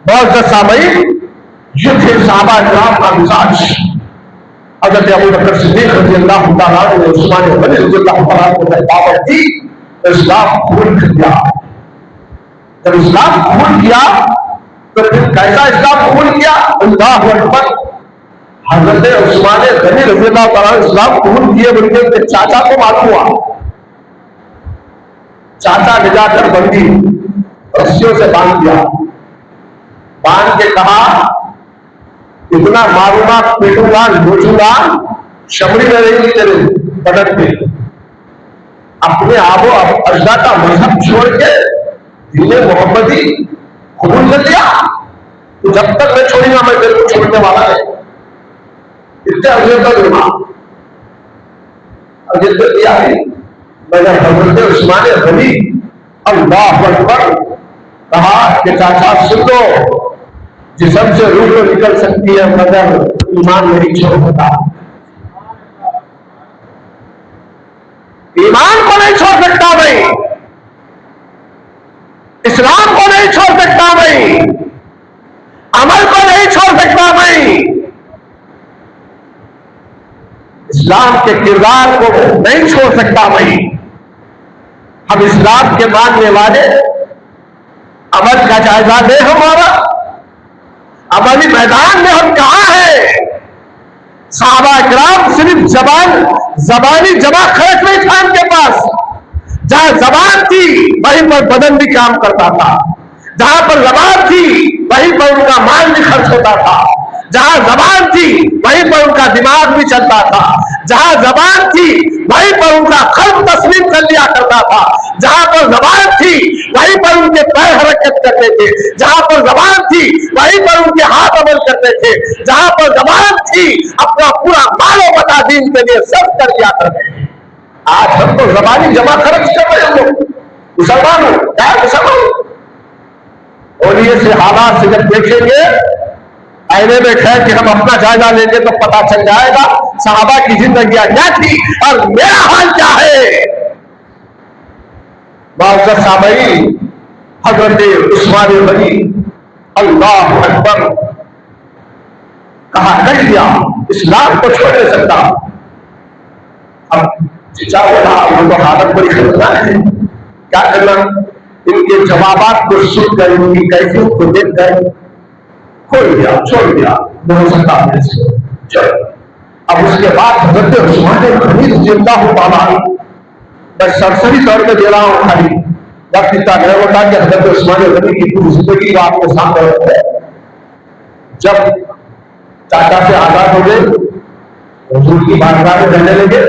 बहुत सामयी ये थे साहबा इकराम का मिजाज। हजरत अबू बकर सिद्दीक रज़ी अल्लाह तआला अन्हु ने उस्मान गनी रज़ी अल्लाह तआला अन्हु को दावत दी तो इस्लाम कबूल कर लिया। जब इस्लाम कबूल किया तो फिर कैसा इस्लाम कबूल किया? अल्लाहु अकबर। हजरत उस्मान गनी रज़ी अल्लाह तआला अन्हु इस्लाम कबूल किए बल्कि उनके चाचा को मालूम हुआ। चाचा ले जाकर बंदी रस्सियों से बांध दिया, बांध के कहा इतना मारूंगा, पीटूंगा, नोचूंगा, शमरी में रहेगी तेरे बदन पे। अपने आबो अजदा का मजहब छोड़ के दीने मोहम्मदी कबूल कर लिया, तो जब तक मैं छोड़ूंगा मैं तेरे को छोड़ने वाला है। इतने अजय का दुर्मा अजय दिया है। मैंने हजरत उस्मान गनी अल्लाह अकबर कहा कि चाचा सुन लो, जिस्म से रूह तो निकल सकती है मगर ईमान नहीं छोड़ सकता। ईमान को नहीं छोड़ सकता मैं, इस्लाम को नहीं छोड़ सकता मैं, अमल को नहीं छोड़ सकता मैं, इस्लाम के किरदार को नहीं छोड़ सकता मैं। हम इस्लाम के मानने वाले अमल का जायजा दे हमारा, अमली मैदान में हम कहां हैं? साहबा इकराम सिर्फ जबानी जमा खर्च नहीं था उनके पास। जहां जबान थी वहीं पर बदन भी काम करता था, जहां पर जबान थी वहीं पर उनका माल भी खर्च होता था, जहां जबान थी वहीं पर उनका दिमाग भी चलता था, जहां जबान थी वहीं पर उनका कल्ब तस्लीम कर लिया करता था, जहां पर जबान थी वहीं पर उनके पैर हरकत करते थे, जहां पर जबान थी वहीं पर उनके हाथ अमल करते थे, जहां पर जबान थी अपना पूरा मालो बता दीन के लिए सब कर लिया करते थे। आज हम तो जबानी जमा खर्च कर रहे हैं लोग, मुसलमान हो क्या मुसलमान? और ये से हालात से जब देखेंगे, आईने में खैर कि हम अपना जायजा लेंगे तो पता चल जाएगा सहाबा की जिंदगियां क्या थी और मेरा हाल क्या है। बाज़ सामई हजरत उस्मान गनी अल्लाह अकबर कहा कर दिया, इस्लाम को छोड़ नहीं सकता। अब चिचा बोला हम तो हालत बड़ी खतरनाक है, क्या करना? इनके जवाबात को सुनकर, इनकी कैफियत को देखकर खोल दिया, छोड़ दिया, नहीं हो सकता मेरे से। चलो अब उसके बाद हजरत उस्मान गनी रज़ियल्लाहु तआला अन्हु, मैं सरसरी तौर पर दे रहा हूं, खाली वक्त इतना नहीं होता कि हजरत उस्मान गनी की पूरी जिंदगी को आपको सामने रखते हैं। जब चाचा से आजाद हो गए, हुजूर की बारगाह में रहने लगे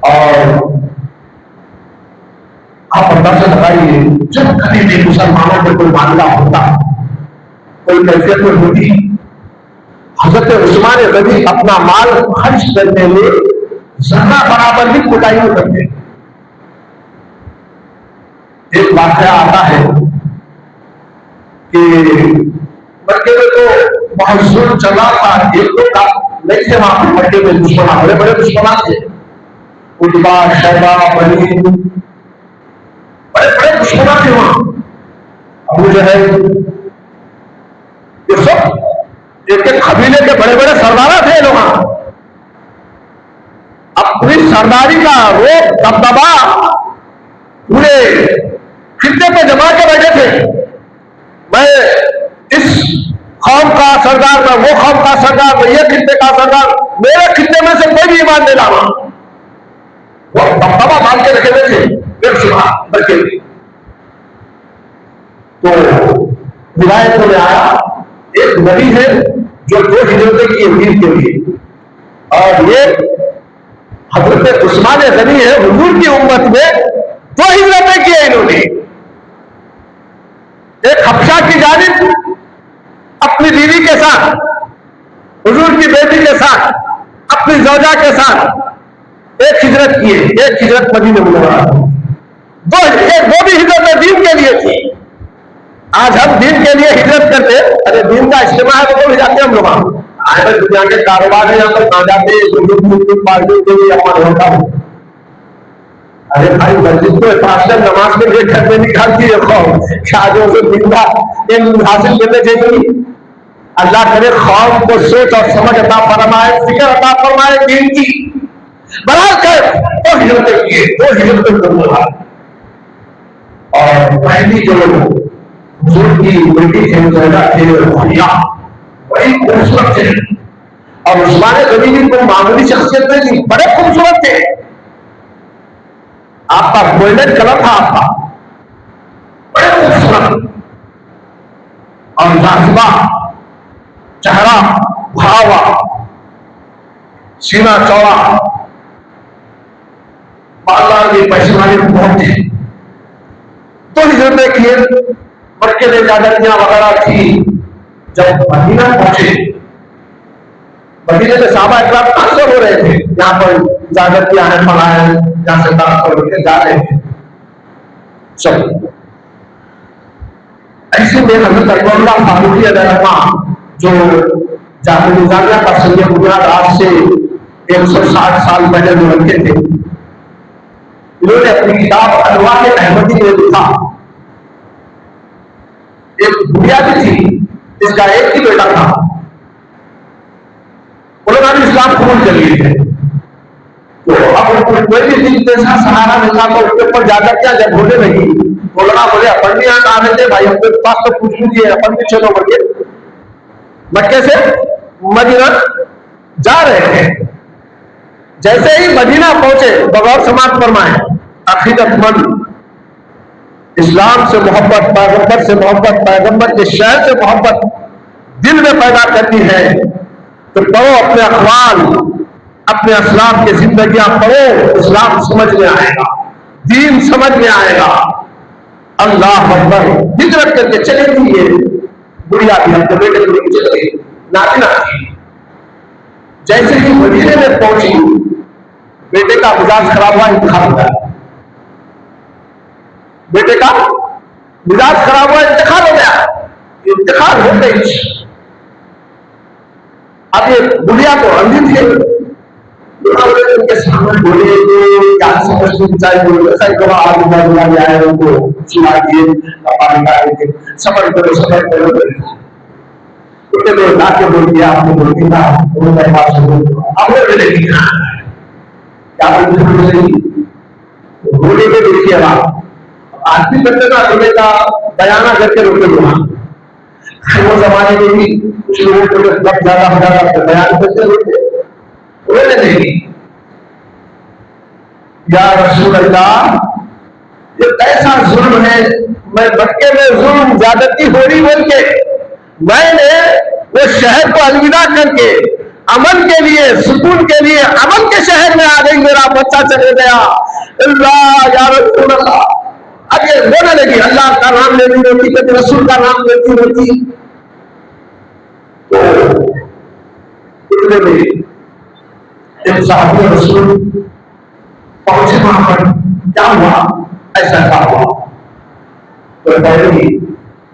और आप अल्लाह से बताइए, जब कभी भी मुसलमानों पर कोई मामला होता, कोई कैफियत में होती, हजरत उस्मान गनी अपना माल खर्च करने में जरा बराबर भी कुटाई नहीं करते। एक वाकया आता है कि मक्के में तो बहुत जोर चला था, एक दो का नहीं थे वहां पर मक्के में दुश्मन, बड़े बड़े दुश्मन थे, उतबा शैबा बनी, बड़े बड़े दुश्मन थे वहां। अबू जहल, ये सब एक एक कबीले के बड़े बड़े सरदार थे लोग। अपनी सरदारी का रोक दबदबा पूरे खित्ते पे जमा के बैठे थे। मैं इस कौम का सरदार, मैं वो कौम का सरदार, मैं ये खित्ते का सरदार, मेरे खित्ते में से कोई भी ईमान नहीं लावा, वो दबदबा बांध के रखे हुए थे बल्कि। तो विलायतों में आया एक नबी है जो 2 हिजरतें की अमीर के लिए, और ये हजरत उस्मान गनी है, हुजूर की उम्मत में 2 हिजरतें की है इन्होंने। एक हबशा की जानिब अपनी बीवी के साथ, हुजूर की बेटी के साथ, अपनी जौजा के साथ एक हिजरत की है, एक हिजरत मदीने मुनव्वरा। वो भी हिजरत दीन के लिए थी। आज हम दीन के लिए हिजरत करते, अरे दीन का इज्तिमा है तो भी जाते हम लोग, आज दुनिया के कारोबार है यहाँ पर ना जाते, पार्टियों के लिए हमारे होता है। अरे भाई मस्जिद को पास्टर नमाज के लिए घर में निकालती है खौफ शादियों से जिंदा इन हासिल करने चाहिए। अल्लाह करे खौफ को सोच और समझ अता फरमाए, फिक्र अता फरमाए दीन की। बराबर कर तो हिजरत किए, तो हिजरत करना। और पहली जो हुजूर की बेटी थे ज़ोहरा थे रुकैया, बड़ी खूबसूरत थे। और उस्मान गनी भी कोई मामूली शख्सियत नहीं थी, बड़े खूबसूरत थे। आपका गोल्डन कलर था आपका, बड़े खूबसूरत और जाज़िबा चेहरा, भावा, सीना चौड़ा, बाजार की पैशवानी बहुत थे। तो हिजरत किए, मक्के में जागतियां वगैरह थी। जब मदीना पहुंचे, मदीने में साहबा इकराम ट्रांसफर हो रहे थे, यहाँ पर जागतियां हैं फलाएं, यहाँ से ट्रांसफर होकर जा रहे थे सब। ऐसे में हजरत अकबर फारूकी रहमा जो जामिया का सैयद बुनियाद आज से 160 साल पहले जो रखे थे, इन्होंने अपनी किताब अनवार अहमदी में लिखा। एक बुनियादी थी, इसका एक ही बेटा था, उन्होंने इस्लाम कबूल कर लिए थे। तो अब कोई भी चीज जैसा सहारा मिला तो उसके ऊपर जाकर क्या जब होने लगी, बोलना बोले अपन भी यहाँ आ रहे थे भाई, अपने पास तो पूछ लीजिए, अपन भी चलो बढ़िए। मक्के से मदीना जा रहे थे, जैसे ही मदीना पहुंचे बगौर समाज फरमाए, अकीदतमंद, इस्लाम से मोहब्बत, पैगंबर से मोहब्बत, पैगंबर के शहर से मोहब्बत दिल में पैदा करनी है तो पढ़ो अपने अखबार, अपने इस्लाम की जिंदगियां पढ़ो, इस्लाम समझ में आएगा, दीन समझ में आएगा। अल्लाह अकबर हिजरत करके चले गई। ये बुढ़िया भी अपने बेटे को लेकर चले गई, नातिना थी। जैसे ही मदीने में पहुंची, बेटे का मिजाज खराब हुआ, इंतकाल हो गया। बेटे का मिजाज खराब हुआ, इंतकाल हो गया। इंतकाल हो गई। अब ये बुढ़िया तो अंधी थे, उनके सामने बोले तो क्या समझ चाहिए, ऐसा ही कहा आज बुला आए उनको सुना दिए, समझ करो तो लाके बोल दिया, आपने बोल दिया उन्होंने बात सुनो, अब वो मिलेगी क्या बोले के देखिए आप आदमी करते ना बोले का बयाना करके रोके वहां। वो जमाने में भी कुछ लोगों को वक्त ज्यादा हो जाता तो बयान करते रोके, बोले नहीं या रसूल अल्लाह ये कैसा जुल्म है, मैं मक्के में जुल्म ज्यादती हो रही बोल के मैंने वो शहर को अलविदा करके अमन के लिए, सुकून के लिए अमन के शहर में आ गई, मेरा बच्चा चले गया। अल्लाह या रसूल अल्लाह, अब ये बोलने लगी, अल्लाह का नाम लेती रहती, कभी रसूल का नाम लेती रहती। तो इतने में एक साहब रसूल पहुंचे वहां पर, क्या हुआ, ऐसा क्या हुआ। तो पहले ही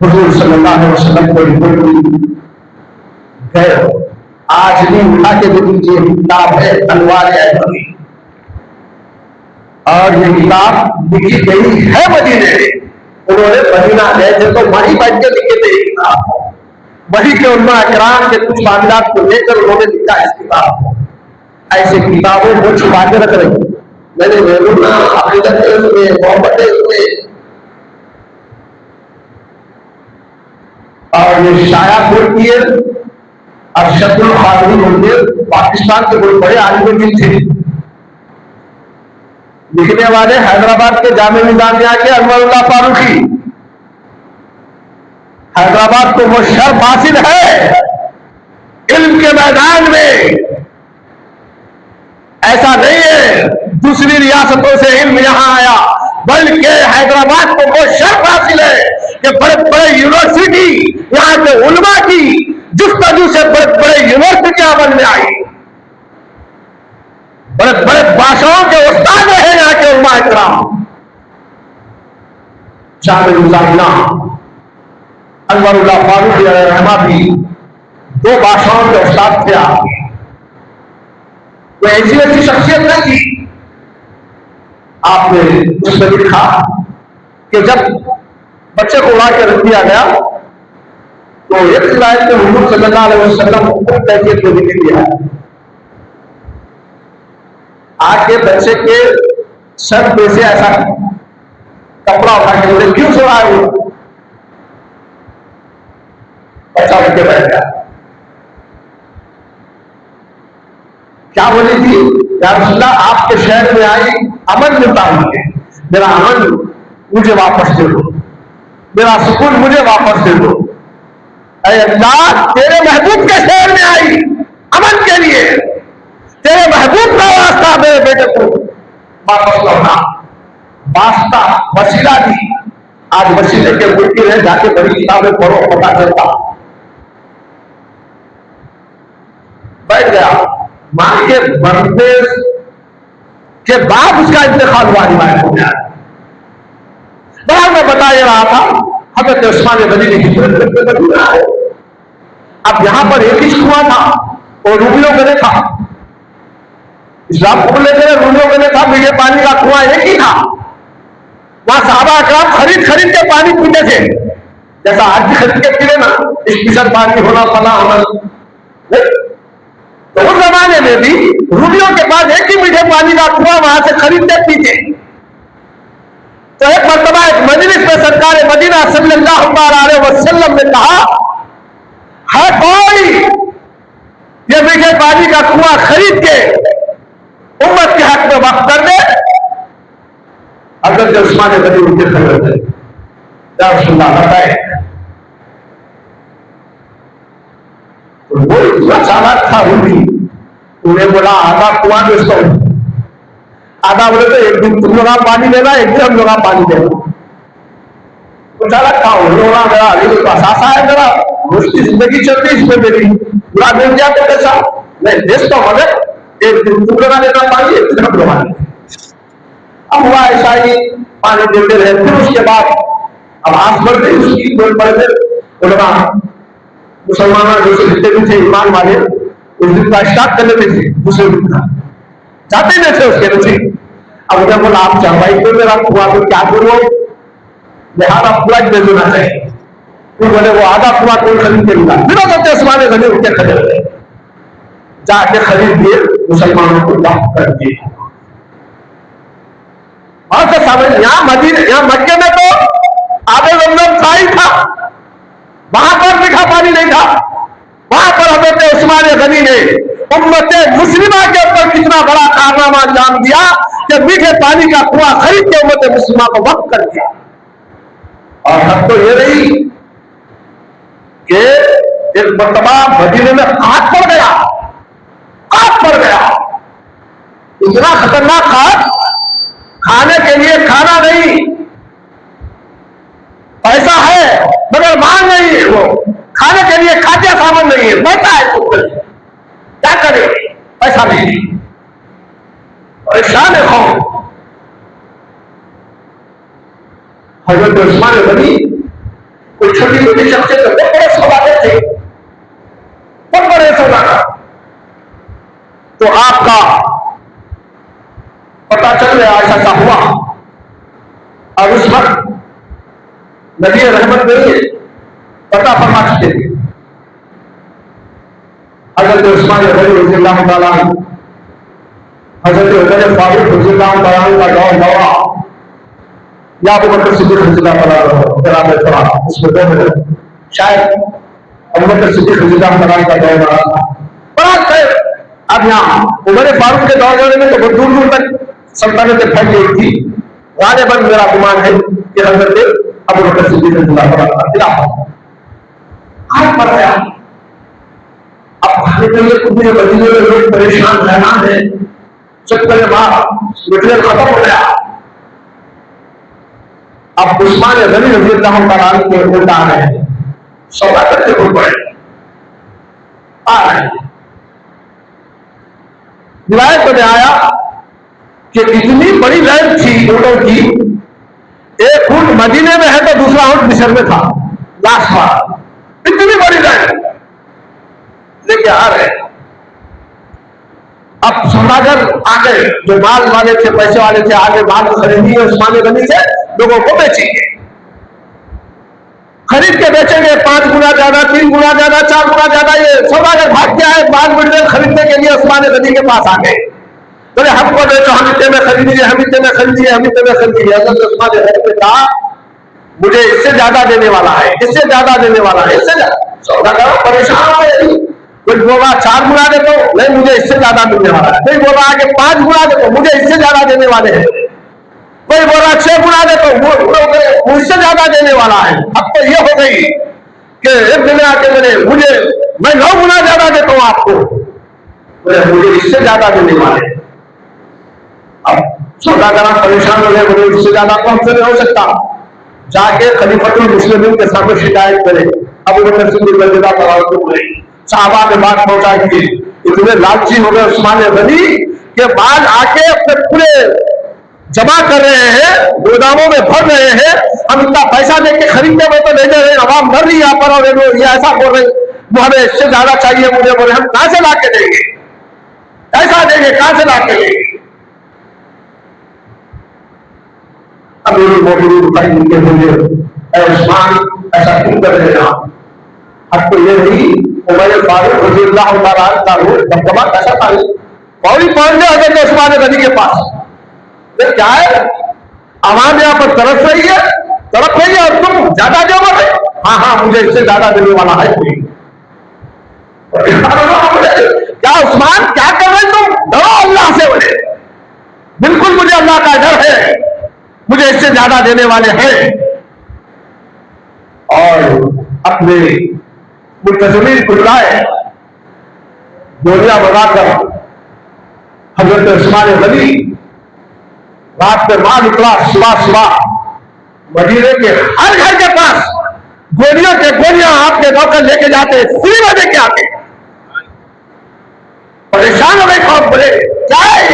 हुजूर सल्लल्लाहु अलैहि वसल्लम को रिपोर्ट हुई, आज भी उठा के दे दीजिए, किताब है अनवार अहमदी, और ये किताब लिखी गई है मदीने में। उन्होंने मदीना गए थे तो वहीं बैठ के लिखे थे ये किताब, वहीं के उन्मा अकराम के कुछ मामलात को लेकर उन्होंने लिखा इस किताब को। ऐसे किताबों को छुपा के रख रही, मैंने मोहब्बत और ये शाया कोट किए। अरशदुल खादी होंगे, पाकिस्तान के बहुत बड़े आलिम भी थे, लिखने वाले हैदराबाद के जामे निजामिया के अनवरुल्लाह फारूकी। हैदराबाद को वो शर्फ हासिल है इल्म के मैदान में, ऐसा नहीं है दूसरी रियासतों से इल्म यहां आया, बल्कि हैदराबाद को वो शर्फ हासिल है कि बड़े बड़े यूनिवर्सिटी यहाँ के उलमा की जिस तरह से बड़े बड़े यूनिवर्सिटियां बन में आई, बड़े बड़े भाषाओं के उस्ताद हैं यहाँ के उलमा इकराम। शामिल मुजाहिना अनवरुल्लाह फारूकी रहमा भी 2 भाषाओं के उस्ताद थे। आपके कोई ऐसी शख्सियत नहीं थी आपने उसमें लिखा कि जब बच्चे को उड़ा के रख दिया गया तो एक रिवायत में हुजूर सल्लल्लाहु अलैहि वसल्लम को कैफियत में जिक्र किया है। आके बच्चे के सर पे से ऐसा कपड़ा उठा के बोले, क्यों सो रहा है वो? बच्चा उठ के बैठ गया। क्या बोली थी? या रसूलल्लाह, आपके शहर में आई, अमन मिलता मुझे, मेरा अमन मुझे वापस दे दो, मेरा सुकून मुझे वापस दे दो। ऐ अल्लाह, तेरे महबूब के शहर में आई अमन के लिए, तेरे महबूब का वास्ता मेरे बेटे को वापस लौटा। वास्ता वसीला दी। आज वसीले के मुल्की है, जाके बड़ी किताबें पढ़ो, पता चलता। बैठ गया। मां के मरने के बाद उसका इंतकाल हुआ, रिवायत हो गया। मैं बता ये रहा था, हजरत उस्मान गनी ने हिजरत करके मदीना आए। अब यहां पर एक ही कुआं था और रूबियों का था। इस्लाम कबूल लेते रूबियों का था, मीठे पानी का कुआं एक ही था। वहां सहाबा अकराम खरीद खरीद के पानी पीते थे, जैसा आज भी खरीद के पीले ना, स्पेशल पानी होना फला होना। तो उस जमाने में भी रूबियों के पास एक ही मीठे पानी का कुआं, वहां से खरीदते पीते। तो एक मरतबा एक मजलिस में सरकार मदीना सल्लल्लाहु अलैहि वसल्लम ने कहा, है कोई ये मीठे पानी का कुआं खरीद के उम्मत के हक में वक्त कर दे? हजरत उस्मान गनी उनके खबर थे, बताए। तो वो इतना चालाक था रूबी, उन्हें बोला आधा कुआं दोस्तों, आधा बोले तो एक दिन तुम लोग पानी देना, एक दिन हम लोग पानी देना। तो चालाक था, उन लोग मेरा अभी तो आसासा है, मेरा मुश्किल जिंदगी चल रही, इसमें मेरी पूरा मिल गया तो कैसा मैं देश तो मगर एक दिन तुम लोग देना पानी, एक दिन हम लोग देना। अब हुआ ऐसा ही, पानी देते रहे। फिर उसके बाद अब आस बढ़ गई उसकी, कोई बढ़ गए मुसलमान जो जितने भी थे ईमान वाले, उस दिन का स्टार्ट कर लेते थे, दूसरे दिन का जाते नहीं थे उसके नसीब। अब उन्हें बोला आप चढ़वाई को मेरा कुआ को क्या करो, लिहाजा पूरा दे देना चाहिए। फिर बोले वो आधा कुआ कोई खरीद के मिला, बिना सोचे उस्मान गनी उनके खरीद जाके खरीद दिए, मुसलमानों को वापस कर दिए। और तो समझ यहाँ मदीना, यहाँ मक्के में तो आधे रमजान था ही था, वहां पर मीठा पानी नहीं था। वहां पर हजरत उस्मान गनी ने उम्मत मुस्लिमा के ऊपर कितना बड़ा कारनामा अंजाम दिया कि मीठे पानी का कुआं खरीद के उम्मत मुस्लिमा को वक्त कर दिया। और हद तो ये रही कि एक मरतबा मदीने में आग पड़ गया, आग पड़ गया, इतना खतरनाक आग, खाने के लिए खाना नहीं, पैसा है मगर मांग नहीं है, वो खाने के लिए खाद्य सामान नहीं है, बैठा है तो क्या करे, पैसा नहीं, परेशान है कौन? हजरत उस्मान गनी कोई छोटी छोटी शख्सियत बहुत बड़े सौदागर थे, बहुत बड़े सौदागर। तो आपका पता चल गया ऐसा हुआ, और उस वक्त नबी रहमत नहीं पता फरमा चुके थे। हजरत उस्मान गनी रज़ियल्लाहु ताला अन्हु, हजरत उमर फारूक रज़ियल्लाहु ताला अन्हु का दौरा, या अबू बकर सिद्दीक रज़ियल्लाहु ताला अन्हु, उसमें दो मिनट शायद अबू बकर सिद्दीक रज़ियल्लाहु ताला अन्हु का दौरा बड़ा खैर। अब यहाँ उमर फारूक के दौर में तो बहुत दूर दूर तक सल्तनतें फैल गई थी। गालिबन मेरा गुमान है कि हजरत अबू बकर सिद्दीक रज़ियल्लाहु ताला अन्हु खिलाफत आज पड़ गया। अब खाने के लिए पूरे मदीने में लोग परेशान हैरान है, चक्कर मार मटेरियल खत्म हो गया। अब उस्मान गनी रज़ियल्लाहु ताला अन्हु के उल्टा आ रहे हैं, सौदा करते हुए पड़े आ रहे हैं। रिवायत में आया कि इतनी बड़ी लैंड थी ऊँटों की, एक ऊँट मदीने में है तो दूसरा ऊँट मिस्र में था, लास्ट बार इतनी बड़ी लैंड लेके आ रहे। अब सौदागर आ गए, जो माल वाले थे, पैसे वाले थे, आगे माल खरीदी है उस्मान गनी से, लोगों को बेचेंगे, खरीद के बेचेंगे 5 गुना ज्यादा, 3 गुना ज्यादा, 4 गुना ज्यादा। ये सौदागर भाग के आए, माल मिल खरीदने के लिए उस्मान गनी के पास आ गए, बोले हमको बेचो, हम इतने में खरीदिए, हम इतने में खरीदिए, हम इतने में खरीदिए। हजरत उस्मान गनी ने कहा मुझे इससे ज्यादा देने वाला है, इससे ज्यादा देने वाला है, इससे ज्यादा। सौदागर परेशान हो गए, कोई बोला 4 गुना दे तो नहीं, मुझे इससे ज्यादा मिलने वाला है। कोई बोला आगे 5 गुना दे तो मुझे इससे ज्यादा देने वाले हैं। कोई बोला 6 गुना दे तो मुझसे ज्यादा देने वाला है। अब तो ये हो गई कि एक दिन आके मैं 9 गुना ज्यादा देता हूं आपको, मुझे इससे ज्यादा देने वाले। अब सौदागर परेशान हो गए, बोले इससे ज्यादा तो हमसे नहीं हो सकता, जाके खलीफतुल मुस्लिमीन के सामने शिकायत करे। अबू बकर सिद्दीक़ रज़ियल्लाहु अन्हु बोले, साहबा ने बात पहुंचा दी, इतने लालची हो गए उस्मान गनी के बाद आके अपने पूरे जमा कर रहे हैं, गोदामों में भर रहे हैं, हम इतना पैसा देके खरीदने में तो नहीं दे रहे, आवाम भर रही यहाँ पर, और ये ऐसा बोल रहे वो हमें इससे ज्यादा चाहिए, मुझे बोले हम कहां से ला के देंगे, ऐसा देंगे, कहां से ला के देंगे। अमीरुल मोमिनीन मुझे उस्मान ऐसा क्यों कर रहे हैं, आपको ये नहीं उमर फारूक रज़ियल्लाहु ताला का दबदबा कैसा था, पौड़ी पहुंच गए हजरत उस्मान गनी के पास। तो क्या है, आवाम यहाँ पर तरफ रही है और तुम ज्यादा दोगे, हाँ हाँ मुझे इससे ज्यादा देने वाला है कोई। क्या उस्मान क्या कर रहे तुम, डरो अल्लाह से, बोले बिल्कुल मुझे अल्लाह का डर है, मुझे इससे ज्यादा देने वाले हैं। और अपने मुल्तज़मीन को बुलाए, गोलियां बनाकर हजरत उस्मान गनी रात में माल निकला, सुबह मदीने के हर घर के पास गोलियां आपके नौकर लेके जाते, फ्री में लेके आते। परेशान हो गए, कौन बोले क्या है,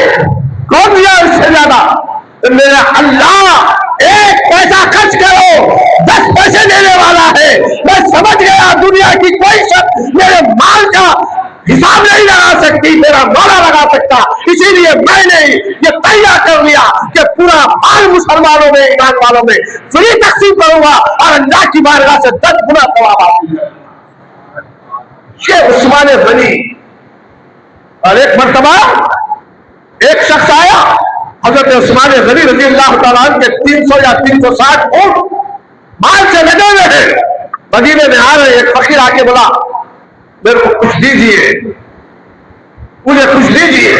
कौन दिया इससे ज्यादा, मेरा अल्लाह 1 पैसा खर्च करो 10 पैसे देने वाला है। मैं समझ गया दुनिया की कोई शख्स मेरे माल का हिसाब नहीं लगा सकती, मेरा मौला लगा सकता, इसीलिए मैंने ये तैयार कर लिया कि पूरा माल मुसलमानों में, ईमान वालों में फ्री तकसीम करूंगा और अल्लाह की बारगाह से 10 गुना सवाब हासिल। ये उस्मान गनी। और एक मर्तबा एक शख्स आया, हजरत उस्मान गनी रज़ियल्लाहु ताला अन्हु के 300 या 360 ऊंट माल से लगे हुए हैं, मदीने में आ रहे। एक फकीर आके बोला मेरे को कुछ दीजिए, मुझे कुछ दीजिए।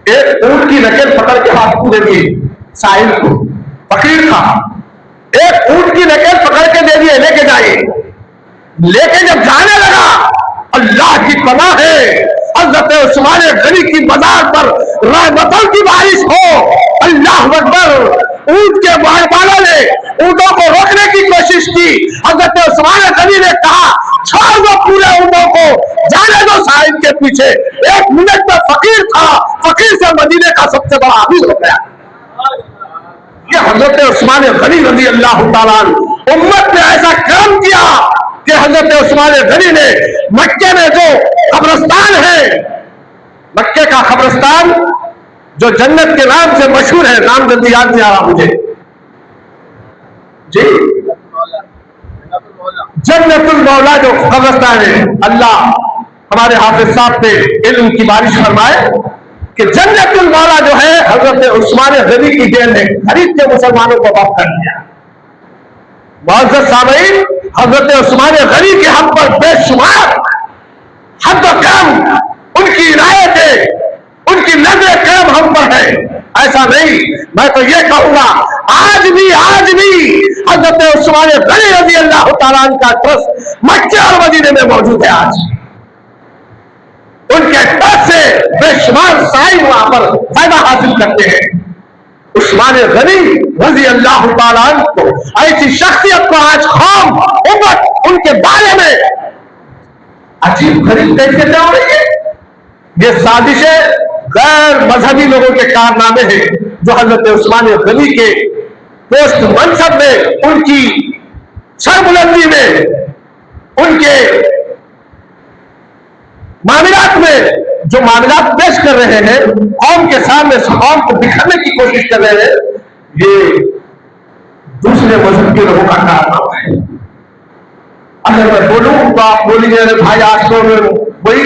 एक ऊंट की नकल पकड़ के हाथ को दे दिए साहिल को, फकीर था, एक ऊंट की नकल पकड़ के दे दिए, लेके जाइए। लेके जब जाने लगा, अल्लाह की पनाह है, हज़रत उस्मान गनी की बाजार पर रहमतों की बारिश हो। अल्लाह अकबर। ऊंट के बारबानों ने ऊंटों को रोकने की कोशिश की। हज़रत उस्मान गनी ने कहा छोड़ दो पूरे ऊंटों को, जाने दो साहिब के पीछे। 1 मिनट में फकीर था, फकीर से मदीने का सबसे बड़ा आबिद हो गया। ये हज़रत उस्मान गनी रज़ियल्लाहु ताला अन्हु उम्मत ने ऐसा कर्म किया कि हज़रत उस्मान गनी ने मक्के में जो कब्रिस्तान है, मक्के का कब्रिस्तान जो जन्नत के नाम से मशहूर है, नाम जल्दी याद नहीं आ रहा मुझे जी, जन्नतुल मौला जो कब्रिस्तान है, अल्लाह हमारे हाफिज साहब पे इल्म की बारिश फरमाए कि जन्नतुल मौला जो है हज़रत उस्मान गनी की देन है, खरीद के मुसलमानों को वापस कर दिया। मुअज़्ज़ज़ सामीन, हज़रत उस्मान गनी के हक पर बेशुमार हद करम, उनकी इनायतें, उनकी नजर करम हम पर है। ऐसा नहीं, मैं तो ये कहूंगा आज भी हज़रत उस्मान गनी रज़ियल्लाहु ताला अन्हु का ट्रस्ट मक्के और मदीने में मौजूद है। आज उनके ट्रस्ट से बेशुमार साईं वहां पर फायदा हासिल करते हैं। उस्मान गनी रज़ियल्लाहु ताला अन्हु को ऐसी शख्सियत को आज कौम उम्मत उनके बारे में अजीब गरीब कैसे हो रही है। ये साजिशें गैर मजहबी लोगों के कारनामे हैं जो हजरत उस्मान गनी के पोस्ट मनसब में, उनकी सरबुलंदी में, उनके मामलात में जो मामला पेश कर रहे हैं, कौम के सामने कौम को दिखाने की कोशिश कर रहे हैं, ये दूसरे मजहब के लोगों का कारनामा है। अगर मैं बोलूं तो आप बोलेंगे अरे भाई आज तो वही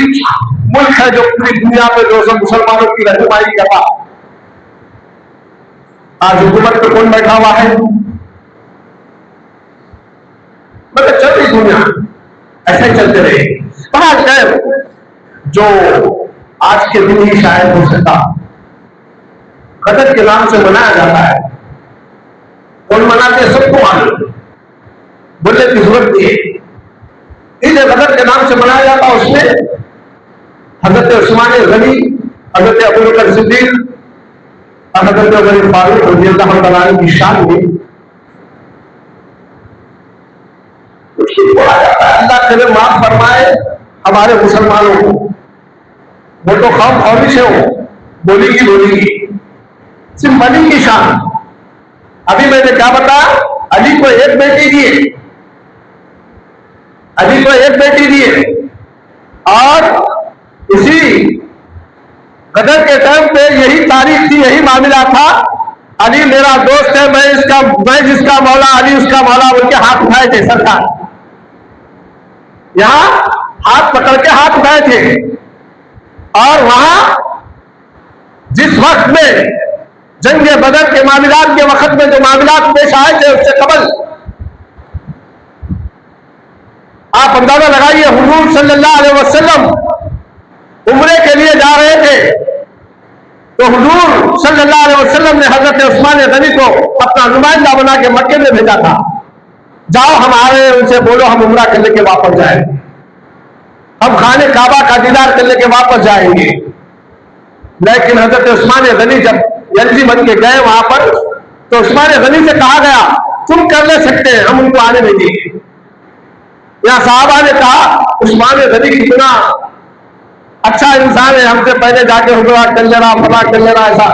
मुल्क है जो पूरी दुनिया में जो सब मुसलमानों की रहनुमाई करता। आज हुकूमत पे कौन बैठा हुआ है? मतलब चल रही दुनिया ऐसे ही चलते रहे। खैर जो आज के दिन ही शायद हो सकता कदर के नाम से मनाया जाता है। कौन मनाते हैं सबको मालूम, बोलने की जरूरत नहीं है। इस कदर के नाम से मनाया जाता उसमें हजरत उस्मान गनी, हजरत अबू बकर सिद्दीक, हजरत उमर फारूक रज़ियल्लाहु तआला अन्हु की शान में बोला जाता है। अल्लाह करे माफ फरमाए हमारे मुसलमानों को। वो तो कौम खौरी से हो, बोलेगी सिर्फ अली की शान। अभी मैंने क्या बताया, अली को एक बेटी दिए, अली को एक बेटी दिए, और इसी कदर के टाइम पे यही तारीख थी, यही मामला था। अली मेरा दोस्त है, मैं जिसका मौला अली उसका मौला, उनके हाथ उठाए थे सरकार, यहां हाथ पकड़ के हाथ उठाए थे। और वहां जिस वक्त में जंग बदर के मामलात के वक्त में जो मामलात पेश आए थे, उससे कबल आप अंदाजा लगाइए, हुजूर सल्लल्लाहु अलैहि वसल्लम उम्रे के लिए जा रहे थे, तो हुजूर सल्लल्लाहु अलैहि वसल्लम ने हजरत उस्मान गनी को अपना नुमाइंदा बना के मक्के में भेजा था। जाओ हमारे उनसे बोलो हम उम्रा करने के वापस जाए, हम खाने काबा का दीदार करने के वापस जाएंगे। लेकिन हजरत उस्मान गनी जब एलजी बन के गए वहां पर, तो उस्मान गनी से कहा गया तुम कर ले सकते हैं, हम उनको आने देंगे। या साहबा ने कहा उस्मान गनी कितना अच्छा इंसान है, हमसे पहले जाके हुजरा कर लेना, फला कर लेना ऐसा।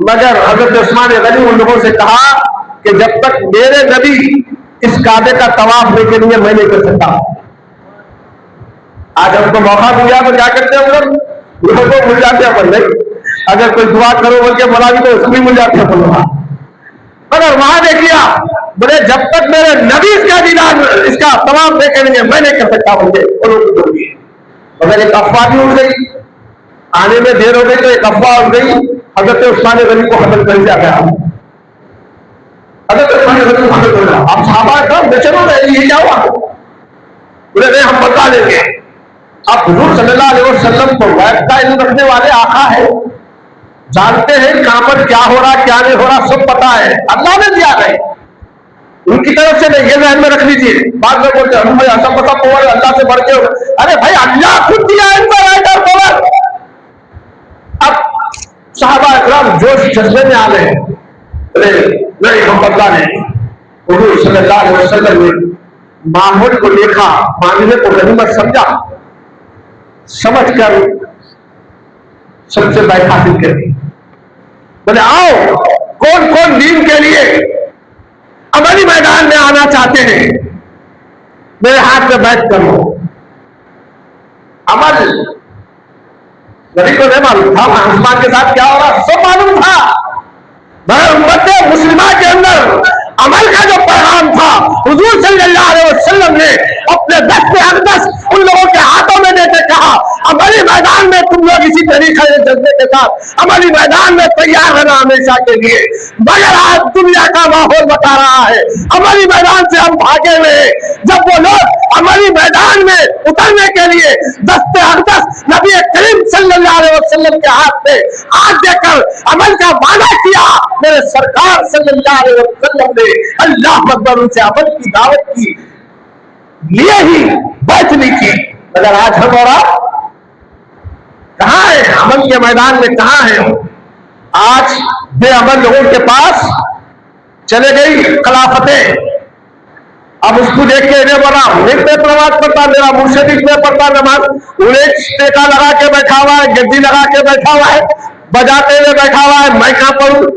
मगर हजरत उस्मान गनी उन लोगों से कहा कि जब तक मेरे नबी इस काबे का तवाफ नहीं करेंगे मैं नहीं कर सकता। आज हमको मौका दिया तो क्या करते हैं हम लोग को मिल जाते हैं अपन नहीं। अगर कोई दुआ करो बोल के बोला भी तो उसको भी मिल जाते हैं अपन लोग। मगर वहां देखिए बोले जब तक मेरे नबी इसका दीदार इसका तवाफ नहीं करेंगे मैं नहीं कर सकता बोलते। मगर एक अफवाह भी उड़ गई, आने में देर हो गई तो एक अफवाह उड़ गई, हजरत उस्मान गनी को हजर कर दिया गया। हजरत उस्मान गनी को हजर कर दिया। अब साहबा का बेचैन रहे ये क्या हुआ, बोले नहीं हम बता देंगे। अब हुजूर सल्लल्लाहु अलैहि वसल्लम को गैब का इल्म रखने वाले आका है, जानते हैं कहां पर क्या हो रहा क्या नहीं हो रहा सब पता है, अल्लाह ने दिया है, उनकी तरफ से नहीं। ये ध्यान में रख लीजिए। बाद में बोलते हम ऐसा पता पावर अल्लाह से बढ़ के, अरे भाई अल्लाह खुद दिया इन पर आइटर पावर। अब साहबा इकराम जोश जज्बे में आ गए, अरे नहीं हम बदला नहीं। हुजूर सल्लल्लाहु अलैहि वसल्लम ने माहौल को देखा, मामले को गनीमत समझा, समझकर सबसे बैठ हासिल कर दी। बोले आओ कौन कौन दीन के लिए अमली मैदान में आना चाहते हैं, मेरे हाथ में बैठ कर लो। अमल नबी को नहीं मालूम था उस्मान के साथ क्या हो रहा, सब मालूम था। मगर उम्मत मुस्लिमा के अंदर अमल का जो पैगाम था हुजूर सल्लल्लाहु अलैहि वसल्लम ने अपने दस्ते अक़दस उन लोगों के हाथों में देकर कहा अमली मैदान में तुम लोग इसी तरीके से जज्बे के साथ अमली मैदान में तैयार रहना हमेशा के लिए। मगर आज दुनिया का माहौल बता रहा है अमली मैदान से हम भागे हुए। जब वो लोग अमली मैदान में उतरने के लिए दस्ते अक़दस नबी करीम सल्लल्लाहु अलैहि वसल्लम के हाथ में हाथ देकर अमल का वादा किया, मेरे सरकार सल्लल्लाहु अलैहि वसल्लम ने अल्लाह अकबर उनसे अमल की दावत की लिए ही बैठ ली थी। मगर आज हम और आप कहां है, अमल के मैदान में कहां है? आज बेअमल लोगों के पास चले गई खिलाफतें। अब उसको देख के इन्हें बोला एक पे नमाज पढ़ता, मेरा मुर्शिद इसमें पढ़ता नमाज, उन्हें टेका लगा के बैठा हुआ है, गद्दी लगा के बैठा हुआ है, बजाते हुए बैठा हुआ है, मैं कहां पढ़ूं?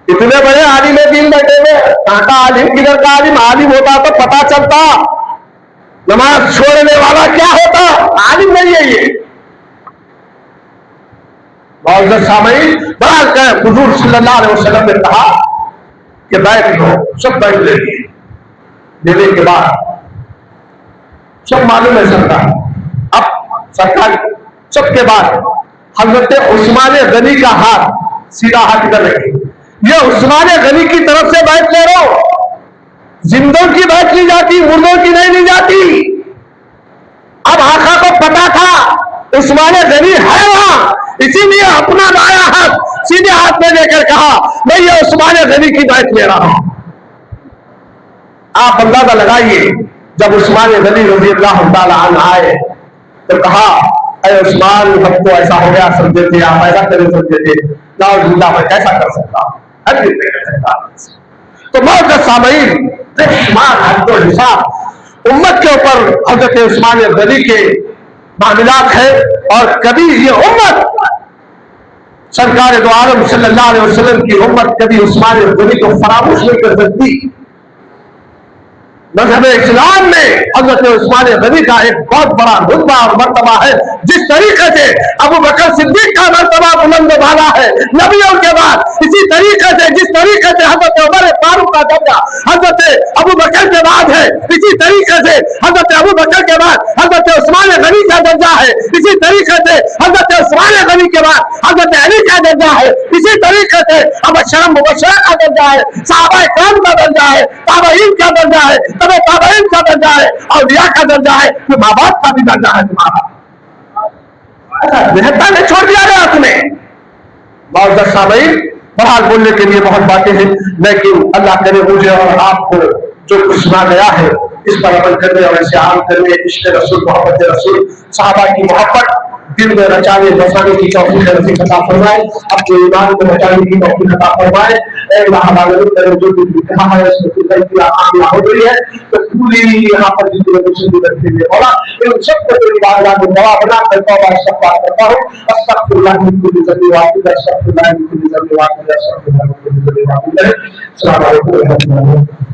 इतने बड़े आलिम दीन बैठे हुए, कहां का आलिम किधर का आलिम? आलिम होता तो पता चलता, नमाज छोड़ने वाला क्या होता, आलिम नहीं है ये। बहुत सामयी बड़ा हुजूर सल्लल्लाहु अलैहि वसल्लम ने कहा कि बैठ लो, सब बैठ लेंगे। देने के बाद सब मालूम है सरकार, अब सरकार सबके बाद हजरत उस्मान गनी का हाथ सीधा हाथ इधर रखी, ये उस्मान गनी की तरफ से बैठ ले रहा हो, जिंदों की बैठ ली जाती, मुर्दों की नहीं ली जाती। अब आका को पता था उस्मान गनी है वहां, इसीलिए अपना दाया हाथ सीधे हाथ में लेकर कहा मैं ये उस्मान गनी की बैठ ले रहा हूं। आप अंदाजा लगाइए, जब उस्मान गनी रज़ी अल्लाह तआला अन्हु आए तो कहा अरे उस्मान, हम तो ऐसा हो गया समझे थे, आप ऐसा करे समझे थे, नाउज़ुबिल्लाह मैं कैसा कर सकता हूं, हरगिज़ नहीं कर सकता। तो मौत सामईन बेशुमार हद और हिसाब उम्मत के ऊपर हजरत उस्मान गनी के मामलात है, और कभी ये उम्मत सरकार दो आलम सल्लल्लाहु अलैहि वसल्लम की उम्मत कभी उस्मान गनी को फरामोश नहीं कर सकती। मज़हब इस्लाम में हजरत उस्मान गनी का एक बहुत बड़ा रुतबा और मर्तबा है। जिस तरीके से अबू बकर सिद्दीक का मर्तबा बुलंद वाला है नबियों के बाद, इसी तरीके से जिस तरीके से हजरत उमर फारूक का दर्जा हजरत अबू बकर के बाद है, इसी तरीके से हजरत अबू बकर के बाद हजरत उस्मान गनी का दर्जा है, इसी तरीके से हजरत उस्मान गनी के बाद हजरत अली का दर्जा है, इसी तरीके से अबशर मुबशरा का दर्जा है, सहाबा इकराम का दर्जा है, ताबईन का दर्जा है, तबे ताबईन का दर्जा है, औलिया का दर्जा है, तो माँ बाप का भी दर्जा है। तुम्हारा बेहतर नहीं छोड़ दिया गया तुम्हें। बहुत सामईन बहरहाल बोलने के लिए बहुत बातें हैं, लेकिन अल्लाह करे मुझे और आपको जो कुछ सुना गया है इस पर अमल करने और इसे आम करने, इश्क़ रसूल मोहब्बत रसूल सहाबा की मोहब्बत दिल में रचाने बसाने की तौफीक नसीब अता फरमाए, अपने ईमान को बचाने की तौफीक अता फरमाए। जो भी कहा है हो गई है तो पूरी यहाँ पर जितने बैठे बोला इन सबको तेरी बारगाह में गवाह बना कर तौबा इस्तग़फ़ार करता हूँ। अस्तग़फिरुल्लाह मिन कुल्ली ज़ंबिन व अतूबु इलैह, अस्तग़फिरुल्लाह मिन कुल्ली ज़ंबिन व अतूबु इलैह, अस्सलामु अलैकुम व रहमतुल्लाहि व बरकातुहू।